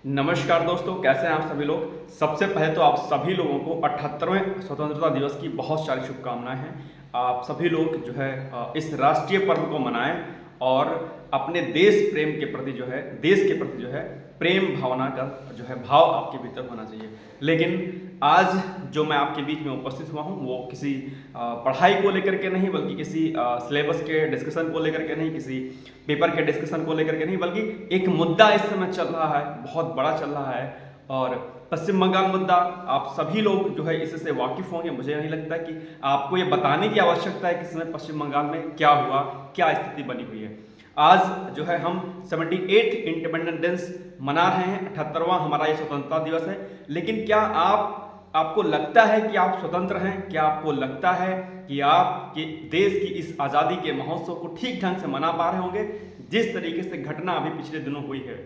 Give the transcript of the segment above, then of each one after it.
नमस्कार दोस्तों, कैसे हैं आप सभी लोग। सबसे पहले तो आप सभी लोगों को 78वें स्वतंत्रता दिवस की बहुत सारी शुभकामनाएं हैं। आप सभी लोग जो है इस राष्ट्रीय पर्व को मनाएं और अपने देश प्रेम के प्रति जो है, देश के प्रति जो है प्रेम भावना का जो है भाव आपके भीतर होना चाहिए। लेकिन आज जो मैं आपके बीच में उपस्थित हुआ हूँ वो किसी पढ़ाई को लेकर के नहीं, बल्कि किसी सिलेबस के डिस्कशन को लेकर के नहीं, किसी पेपर के डिस्कशन को लेकर के नहीं, बल्कि एक मुद्दा इस समय चल रहा है, बहुत बड़ा चल रहा है। और पश्चिम बंगाल मुद्दा, आप सभी लोग जो है इससे वाकिफ होंगे। मुझे नहीं लगता कि आपको ये बताने की आवश्यकता है कि इस समय पश्चिम बंगाल में क्या हुआ, क्या स्थिति बनी हुई है। आज जो है हम 78th इंडिपेंडेंस मना रहे हैं, 78वां हमारा ये स्वतंत्रता दिवस है। लेकिन क्या आपको लगता है कि आप स्वतंत्र हैं? क्या आपको लगता है कि आपके देश की इस आज़ादी के महोत्सव को ठीक ढंग से मना पा रहे होंगे? जिस तरीके से घटना अभी पिछले दिनों हुई है,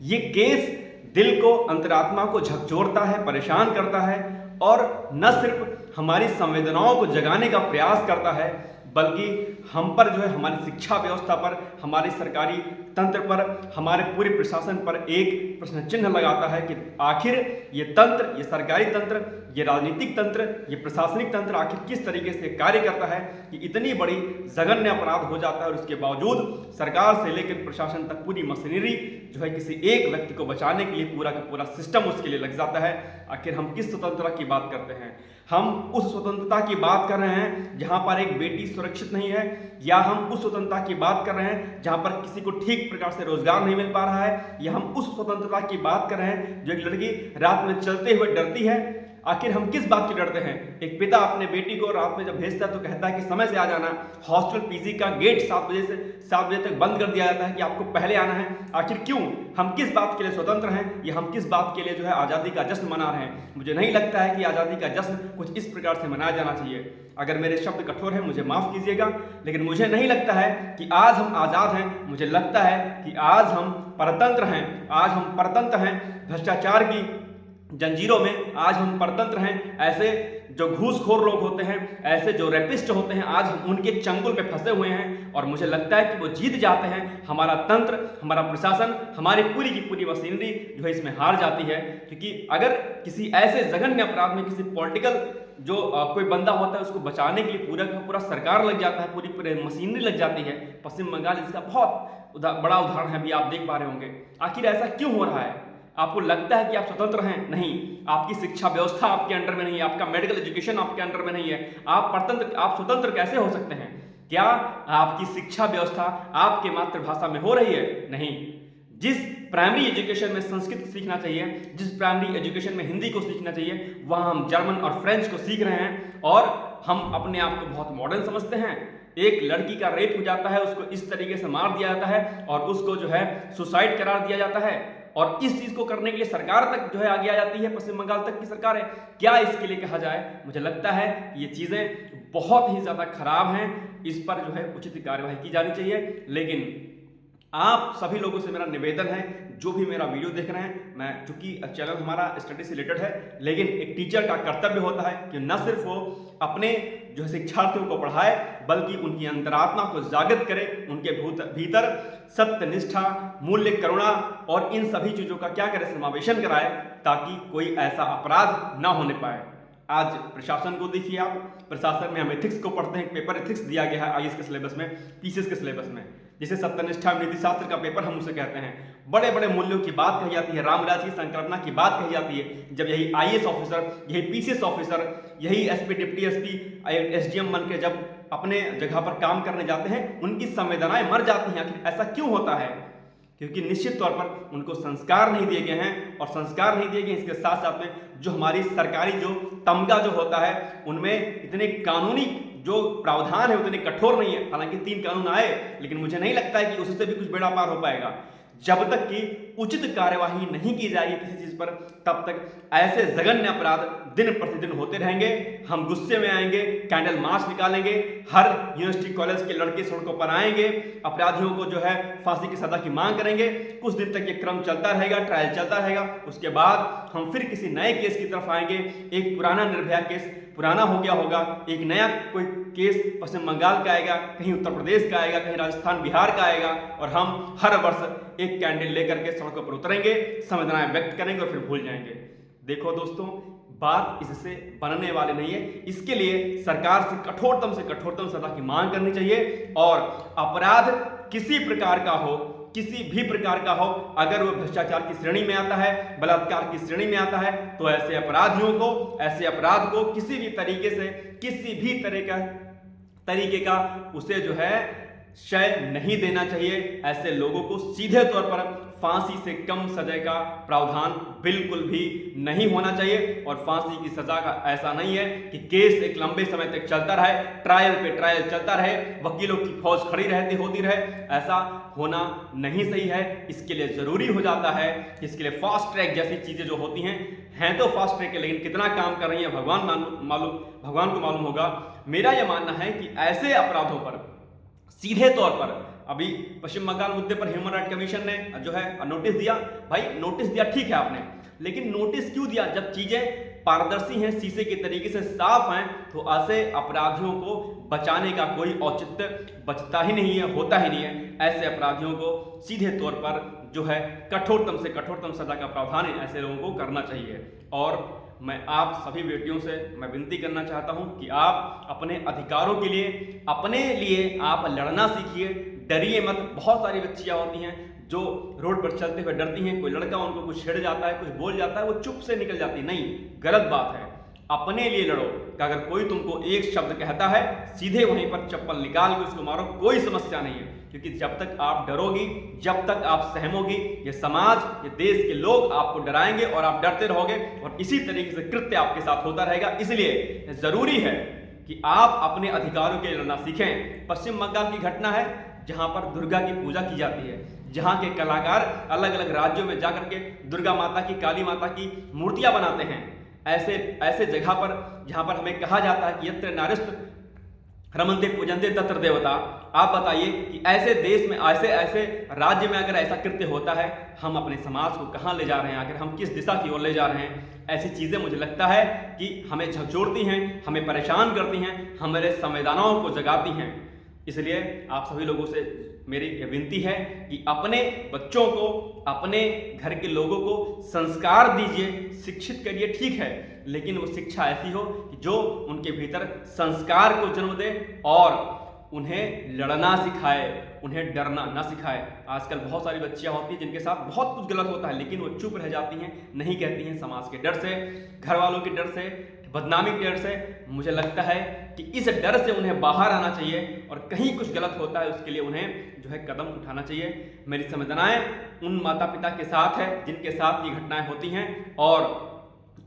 ये केस दिल को, अंतरात्मा को झकझोरता है, परेशान करता है और न सिर्फ हमारी संवेदनाओं को जगाने का प्रयास करता है, बल्कि हम पर जो है, हमारी शिक्षा व्यवस्था पर, हमारी सरकारी तंत्र पर, हमारे पूरे प्रशासन पर एक प्रश्न चिन्ह लगाता है कि आखिर ये तंत्र, ये सरकारी तंत्र, ये राजनीतिक तंत्र, ये प्रशासनिक तंत्र आखिर किस तरीके से कार्य करता है कि इतनी बड़ी जघन्य अपराध हो जाता है और उसके बावजूद सरकार से लेकर प्रशासन तक पूरी मशीनरी जो है किसी एक व्यक्ति को बचाने के लिए पूरा का पूरा सिस्टम उसके लिए लग जाता है। आखिर हम किस स्वतंत्रता की बात करते हैं? हम उस स्वतंत्रता की बात कर रहे हैं जहां पर एक बेटी सुरक्षित नहीं है, या हम उस स्वतंत्रता की बात कर रहे हैं जहां पर किसी को ठीक प्रकार से रोजगार नहीं मिल पा रहा है, या हम उस स्वतंत्रता की बात कर रहे हैं जो एक लड़की रात में चलते हुए डरती है? आखिर हम किस बात की डरते हैं? एक पिता अपने बेटी को रात में जब भेजता है तो कहता है कि समय से आ जाना। हॉस्टल पीजी का गेट 7 बजे तक बंद कर दिया जाता है कि आपको पहले आना है। आखिर क्यों? हम किस बात के लिए स्वतंत्र हैं, या हम किस बात के लिए जो है आज़ादी का जश्न मना रहे हैं? मुझे नहीं लगता है कि आज़ादी का जश्न कुछ इस प्रकार से मनाया जाना चाहिए। अगर मेरे शब्द कठोर हैं मुझे माफ़ कीजिएगा, लेकिन मुझे नहीं लगता है कि आज हम आज़ाद हैं। मुझे लगता है कि आज हम परतंत्र हैं। आज हम परतंत्र हैं भ्रष्टाचार की जंजीरों में। आज हम परतंत्र हैं। ऐसे जो घूसखोर लोग होते हैं, ऐसे जो रेपिस्ट होते हैं, आज हम उनके चंगुल पे फंसे हुए हैं और मुझे लगता है कि वो जीत जाते हैं। हमारा तंत्र, हमारा प्रशासन, हमारी पूरी की पूरी मशीनरी जो है इसमें हार जाती है। क्योंकि अगर किसी ऐसे जघन्य अपराध में किसी पॉलिटिकल जो कोई बंदा होता है उसको बचाने के लिए पूरा का पूरा सरकार लग जाता है, पूरी मशीनरी लग जाती है। पश्चिम बंगाल इसका बहुत बड़ा उदाहरण है, अभी आप देख पा रहे होंगे। आखिर ऐसा क्यों हो रहा है? आपको लगता है कि आप स्वतंत्र हैं? नहीं। आपकी शिक्षा व्यवस्था आपके अंडर में नहीं है, आपका मेडिकल एजुकेशन आपके अंडर में नहीं है। आप स्वतंत्र कैसे हो सकते हैं? क्या आपकी शिक्षा व्यवस्था आपके मातृभाषा में हो रही है? नहीं। जिस प्राइमरी एजुकेशन में संस्कृत सीखना चाहिए, जिस प्राइमरी एजुकेशन में हिंदी को सीखना चाहिए, वहां हम जर्मन और फ्रेंच को सीख रहे हैं और हम अपने आप को बहुत मॉडर्न समझते हैं। एक लड़की का रेप हो जाता है, उसको इस तरीके से मार दिया जाता है और उसको जो है सुसाइड करार दिया जाता है, और इस चीज को करने के लिए सरकार तक जो है आगे आ जाती है। पश्चिम बंगाल तक की सरकार है। क्या इसके लिए कहा जाए? मुझे लगता है ये चीजें बहुत ही ज्यादा खराब हैं। इस पर जो है उचित कार्यवाही की जानी चाहिए। लेकिन आप सभी लोगों से मेरा निवेदन है, जो भी मेरा वीडियो देख रहे हैं, मैं चूंकि चैनल हमारा स्टडी से रिलेटेड है, लेकिन एक टीचर का कर्तव्य होता है कि न सिर्फ वो अपने जो है शिक्षार्थियों को पढ़ाए, बल्कि उनकी अंतरात्मा को जागृत करे, उनके भीतर सत्य, निष्ठा, मूल्य, करुणा और इन सभी चीजों का क्या करे, समावेशन कराए, ताकि कोई ऐसा अपराध ना होने पाए। आज प्रशासन को देखिए आप, प्रशासन में हम एथिक्स को पढ़ते हैं, पेपर एथिक्स दिया गया है आईएएस के सिलेबस में, पीसीएस के सिलेबस में, जिसे सत्यनिष्ठा नीति शास्त्र का पेपर हम उसे कहते हैं। बड़े बड़े मूल्यों की बात कही जाती है, रामराज की संकल्पना की बात कही जाती है। जब यही आईएएस ऑफिसर, यही पीसीएस ऑफिसर, यही एसपी, डिप्टी एसपी, एसडीएम बन के जब अपने जगह पर काम करने जाते हैं, उनकी संवेदनाएं मर जाती हैं। आखिर ऐसा क्यों होता है? क्योंकि निश्चित तौर पर उनको संस्कार नहीं दिए गए हैं, और संस्कार नहीं दिए गए इसके साथ साथ में जो हमारी सरकारी जो तमगा जो होता है, उनमें इतने कानूनी जो प्रावधान है उतने कठोर नहीं है। हालांकि 3 कानून आए, लेकिन मुझे नहीं लगता है कि उससे भी कुछ बेड़ा पार हो पाएगा। जब तक कि उचित कार्यवाही नहीं की जाएगी किसी चीज पर, तब तक ऐसे जघन्य अपराध दिन प्रतिदिन होते रहेंगे। हम गुस्से में आएंगे, कैंडल मार्च निकालेंगे, हर यूनिवर्सिटी कॉलेज के लड़के सड़कों पर आएंगे, अपराधियों को जो है फांसी की सजा की मांग करेंगे। कुछ दिन तक ये क्रम चलता रहेगा, ट्रायल चलता रहेगा। उसके बाद हम फिर किसी नए केस की तरफ आएंगे। एक पुराना निर्भया केस पुराना हो गया होगा, एक नया कोई केस पश्चिम बंगाल का आएगा, कहीं उत्तर प्रदेश का आएगा, कहीं राजस्थान बिहार का आएगा, और हम हर वर्ष एक कैंडल लेकर के सड़कों पर उतरेंगे, संवेदनाएं व्यक्त करेंगे और फिर भूल जाएंगे। देखो दोस्तों, बात इससे बनने वाली नहीं है। इसके लिए सरकार से कठोरतम सजा की मांग करनी चाहिए, और अपराध किसी प्रकार का हो, किसी भी प्रकार का हो, अगर वो भ्रष्टाचार की श्रेणी में आता है, बलात्कार की श्रेणी में आता है, तो ऐसे अपराधियों को, ऐसे अपराध को किसी भी तरीके से, किसी भी तरीके का उसे जो है शय नहीं देना चाहिए। ऐसे लोगों को सीधे तौर पर फांसी से कम सजा का प्रावधान बिल्कुल भी नहीं होना चाहिए। और फांसी की सजा का ऐसा नहीं है कि केस एक लंबे समय तक चलता रहे, ट्रायल पे ट्रायल चलता रहे, वकीलों की फौज खड़ी होती रहे, ऐसा होना नहीं सही है। इसके लिए जरूरी हो जाता है, इसके लिए फास्ट ट्रैक जैसी चीजें जो होती हैं तो फास्ट ट्रैक है, लेकिन कितना काम कर रही है भगवान को मालूम होगा। मेरा यह मानना है कि ऐसे अपराधों पर सीधे तौर पर, अभी पश्चिम बंगाल मुद्दे पर ह्यूमन राइट कमीशन ने जो है नोटिस दिया। भाई नोटिस दिया ठीक है आपने, लेकिन नोटिस क्यों दिया? जब चीजें पारदर्शी हैं, शीशे के तरीके से साफ हैं, तो ऐसे अपराधियों को बचाने का कोई औचित्य बचता ही नहीं है, होता ही नहीं है। ऐसे अपराधियों को सीधे तौर पर जो है कठोरतम सजा का प्रावधान ऐसे लोगों को करना चाहिए। और मैं आप सभी बेटियों से मैं विनती करना चाहता हूं कि आप अपने अधिकारों के लिए, अपने लिए आप लड़ना सीखिए, डरिए मत। बहुत सारी बच्चियां होती हैं जो रोड पर चलते हुए डरती हैं, कोई लड़का उनको कुछ छेड़ जाता है, कुछ बोल जाता है, वो चुप से निकल जाती है। नहीं, गलत बात है। अपने लिए लड़ो कि अगर कोई तुमको एक शब्द कहता है, सीधे वहीं पर चप्पल निकाल के उसको मारो, कोई समस्या नहीं है। क्योंकि जब तक आप डरोगी, जब तक आप सहमोगी, ये समाज, ये देश के लोग आपको डराएंगे और आप डरते रहोगे, और इसी तरीके से कृत्य आपके साथ होता रहेगा। इसलिए जरूरी है कि आप अपने अधिकारों के लिए लड़ना सीखें। पश्चिम बंगाल की घटना है जहां पर दुर्गा की पूजा की जाती है, जहां के कलाकार अलग अलग राज्यों में जाकर के दुर्गा माता की, काली माता की मूर्तियां बनाते हैं। ऐसे जगह पर जहां पर हमें कहा जाता है कि यत्र नारीस्त्र रमन्ते पूजन्ते तत्र देवता। आप बताइए कि ऐसे देश में, ऐसे राज्य में अगर ऐसा कृत्य होता है, हम अपने समाज को कहां ले जा रहे हैं? आखिर हम किस दिशा की ओर ले जा रहे हैं? ऐसी चीजें मुझे लगता है कि हमें झकझोरती हैं, हमें परेशान करती हैं, हमारे संवेदनाओं को जगाती हैं। इसलिए आप सभी लोगों से मेरी यह विनती है कि अपने बच्चों को, अपने घर के लोगों को संस्कार दीजिए, शिक्षित करिए, ठीक है, लेकिन वो शिक्षा ऐसी हो कि जो उनके भीतर संस्कार को जन्म दे और उन्हें लड़ना सिखाए, उन्हें डरना ना सिखाए। आजकल बहुत सारी बच्चियां होती हैं जिनके साथ बहुत कुछ गलत होता है, लेकिन वो चुप रह जाती हैं, नहीं कहती हैं, समाज के डर से, घर वालों के डर से, बदनामी के डर से। मुझे लगता है कि इस डर से उन्हें बाहर आना चाहिए, और कहीं कुछ गलत होता है उसके लिए उन्हें जो है कदम उठाना चाहिए। मेरी संवेदनाएं उन माता पिता के साथ है जिनके साथ ये घटनाएं होती हैं, और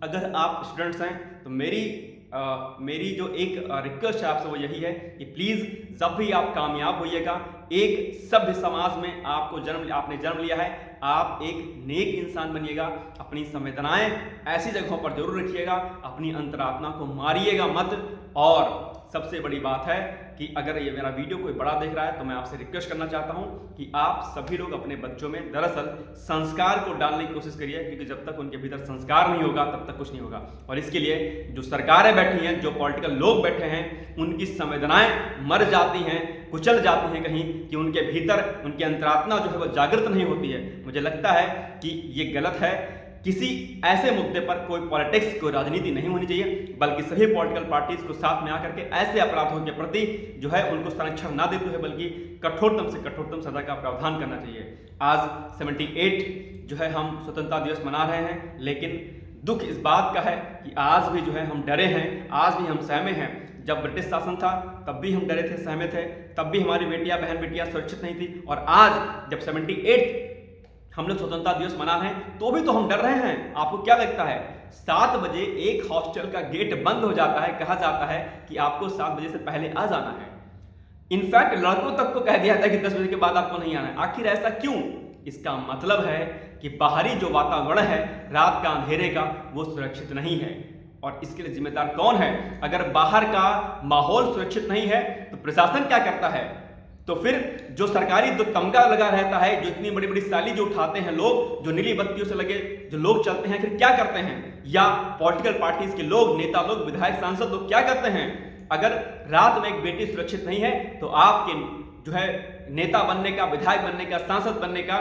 अगर आप स्टूडेंट्स हैं तो मेरी जो एक रिक्वेस्ट है आपसे वो यही है कि प्लीज़ जब भी आप कामयाब होइएगा, एक सभ्य समाज में आपने जन्म लिया है, आप एक नेक इंसान बनिएगा। अपनी संवेदनाएं ऐसी जगहों पर जरूर रखिएगा, अपनी अंतरात्मा को मारिएगा मत। और सबसे बड़ी बात है कि अगर ये मेरा वीडियो कोई बड़ा देख रहा है तो मैं आपसे रिक्वेस्ट करना चाहता हूं कि आप सभी लोग अपने बच्चों में दरअसल संस्कार को डालने की कोशिश करिए, क्योंकि जब तक उनके भीतर संस्कार नहीं होगा तब तक कुछ नहीं होगा। और इसके लिए जो सरकारें बैठी हैं, जो पॉलिटिकल लोग बैठे हैं, उनकी संवेदनाएं मर जाती हैं, कुचल जाती हैं कहीं, कि उनके भीतर उनकी अंतरात्मा जो है वो जागृत नहीं होती है। मुझे लगता है कि ये गलत है। किसी ऐसे मुद्दे पर कोई पॉलिटिक्स, कोई राजनीति नहीं होनी चाहिए, बल्कि सभी पॉलिटिकल पार्टीज को साथ में आकर के ऐसे अपराधों के प्रति जो है उनको संरक्षण ना देते हुए बल्कि कठोरतम से कठोरतम सजा का प्रावधान करना चाहिए। आज 78 जो है हम स्वतंत्रता दिवस मना रहे हैं, लेकिन दुख इस बात का है कि आज भी जो है हम डरे हैं, आज भी हम सहमे हैं। जब ब्रिटिश शासन था तब भी हम डरे थे, सहमे थे, तब भी हमारी बेटियां, बहन बेटियां सुरक्षित नहीं थी। और आज जब 78 हम लोग स्वतंत्रता दिवस मना रहे हैं तो भी तो हम डर रहे हैं। आपको क्या लगता है? 7 बजे एक हॉस्टल का गेट बंद हो जाता है, कहा जाता है कि आपको 7 बजे से पहले आ जाना है। इनफैक्ट लड़कों तक को कह दिया जाता है कि 10 बजे के बाद आपको नहीं आना है। आखिर ऐसा क्यों? इसका मतलब है कि बाहरी जो वातावरण है रात का, अंधेरे का, वो सुरक्षित नहीं है। और इसके लिए जिम्मेदार कौन है? अगर बाहर का माहौल सुरक्षित नहीं है तो प्रशासन क्या करता है? तो फिर जो सरकारी जो तमगा लगा रहता है, जो इतनी बड़ी बड़ी सैलरी जो उठाते हैं लोग, जो नीली बत्तियों से लगे जो लोग चलते हैं, फिर क्या करते हैं? या पॉलिटिकल पार्टीज के लोग, नेता लोग, विधायक, सांसद लोग क्या करते हैं? अगर रात में एक बेटी सुरक्षित नहीं है तो आपके जो है नेता बनने का, विधायक बनने का, सांसद बनने का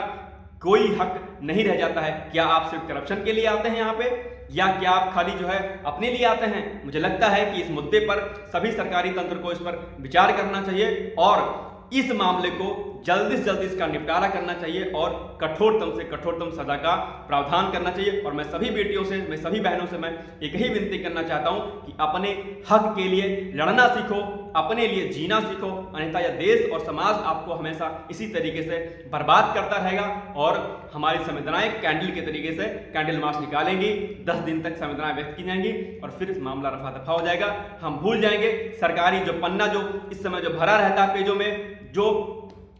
कोई हक नहीं रह जाता है। क्या आप सिर्फ करप्शन के लिए आते हैं यहाँ पे, या क्या आप खाली जो है अपने लिए आते हैं? मुझे लगता है कि इस मुद्दे पर सभी सरकारी तंत्र को इस पर विचार करना चाहिए और इस मामले को जल्दी से जल्दी इसका निपटारा करना चाहिए और कठोरतम से कठोरतम सजा का प्रावधान करना चाहिए। और मैं सभी बेटियों से, मैं सभी बहनों से मैं एक ही विनती करना चाहता हूं कि अपने हक के लिए लड़ना सीखो, अपने लिए जीना सीखो, अन्यथा यह देश और समाज आपको हमेशा इसी तरीके से बर्बाद करता रहेगा। और हमारी संवेदनाएं कैंडल के तरीके से कैंडल मार्च निकालेंगी, 10 दिन तक संवेदनाएं व्यक्त की जाएंगी और फिर इस मामला रफा दफा हो जाएगा। हम भूल जाएंगे सरकारी जो पन्ना जो इस समय जो भरा रहता है पेजों में, जो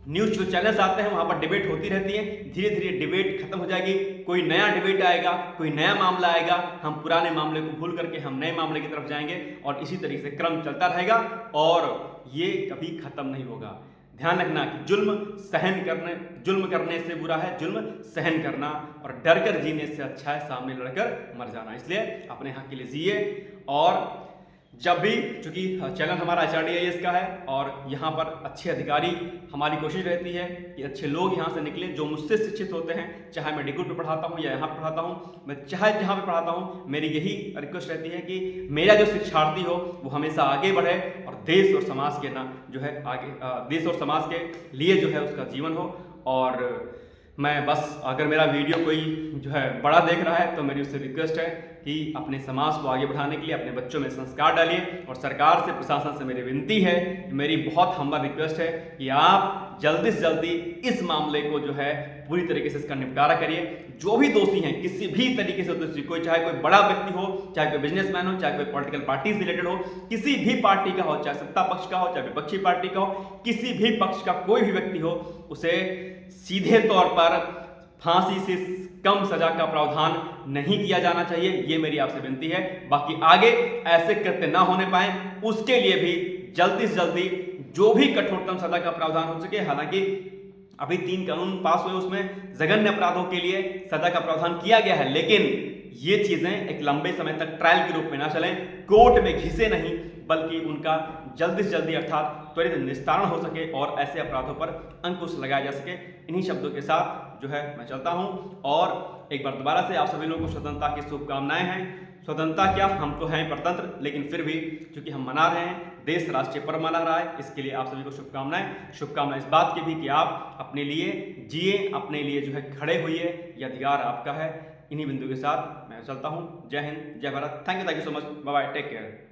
न्यूज जो चैनल्स आते हैं वहां पर डिबेट होती रहती है, धीरे धीरे डिबेट खत्म हो जाएगी, कोई नया डिबेट आएगा, कोई नया मामला आएगा, हम पुराने मामले को भूल करके हम नए मामले की तरफ जाएंगे और इसी तरीके से क्रम चलता रहेगा और ये कभी खत्म नहीं होगा। ध्यान रखना कि जुल्म करने से बुरा है जुल्म सहन करना, और डर कर जीने से अच्छा है सामने लड़कर मर जाना। इसलिए अपने हक के लिए जिए। और जब भी, चूंकि चैनल हमारा HRD का है और यहाँ पर अच्छे अधिकारी, हमारी कोशिश रहती है कि अच्छे लोग यहाँ से निकले जो मुझसे शिक्षित होते हैं, चाहे मैं डिग्री पे पढ़ाता हूँ या यहाँ पर पढ़ाता हूँ, मैं चाहे जहाँ पे पढ़ाता हूँ, मेरी यही रिक्वेस्ट रहती है कि मेरा जो शिक्षार्थी हो वो हमेशा आगे बढ़े और देश और समाज के जो है आगे देश और समाज के लिए जो है उसका जीवन हो। और मैं बस, अगर मेरा वीडियो कोई जो है बड़ा देख रहा है तो मेरी उससे रिक्वेस्ट है कि अपने समाज को आगे बढ़ाने के लिए अपने बच्चों में संस्कार डालिए। और सरकार से, प्रशासन से मेरी विनती है, मेरी बहुत हम्बल रिक्वेस्ट है कि आप जल्दी से जल्दी इस मामले को जो है पूरी तरीके से इसका निपटारा करिए। जो भी दोषी हैं, किसी भी तरीके से दोषी, कोई चाहे कोई बड़ा व्यक्ति हो, चाहे कोई बिजनेसमैन हो, चाहे कोई पॉलिटिकल पार्टी से रिलेटेड हो, किसी भी पार्टी का हो, चाहे सत्ता पक्ष का हो, चाहे विपक्षी पार्टी का हो, किसी भी पक्ष का कोई भी व्यक्ति हो, उसे सीधे तौर पर फांसी से कम सजा का प्रावधान नहीं किया जाना चाहिए। ये मेरी आपसे विनती है। बाकी आगे ऐसे कृत्य ना होने पाए उसके लिए भी जल्दी से जल्दी जो भी कठोरतम सजा का प्रावधान हो सके, हालांकि अभी 3 कानून पास हुए, उसमें जघन्य अपराधों के लिए सजा का प्रावधान किया गया है, लेकिन ये चीजें एक लंबे समय तक ट्रायल के रूप में ना चलें, कोर्ट में घिसे नहीं, बल्कि उनका जल्दी से जल्दी अर्थात त्वरित निस्तारण हो सके और ऐसे अपराधों पर अंकुश लगाया जा सके। इन्हीं शब्दों के साथ जो है मैं चलता हूं और एक बार दोबारा से आप सभी लोगों को स्वतंत्रता की शुभकामनाएं हैं। स्वतंत्रता क्या, हम तो हैं परतंत्र, लेकिन फिर भी चूंकि हम मना रहे हैं, देश राष्ट्रीय पर्व मना रहा है, इसके लिए आप सभी को शुभकामनाएं इस बात की भी कि आप अपने लिए जिए, अपने लिए जो है खड़े होइए, ये अधिकार आपका है। इन्हीं बिंदु के साथ मैं चलता हूं। जय हिंद, जय Bharat. Thank you so much, bye bye, take care.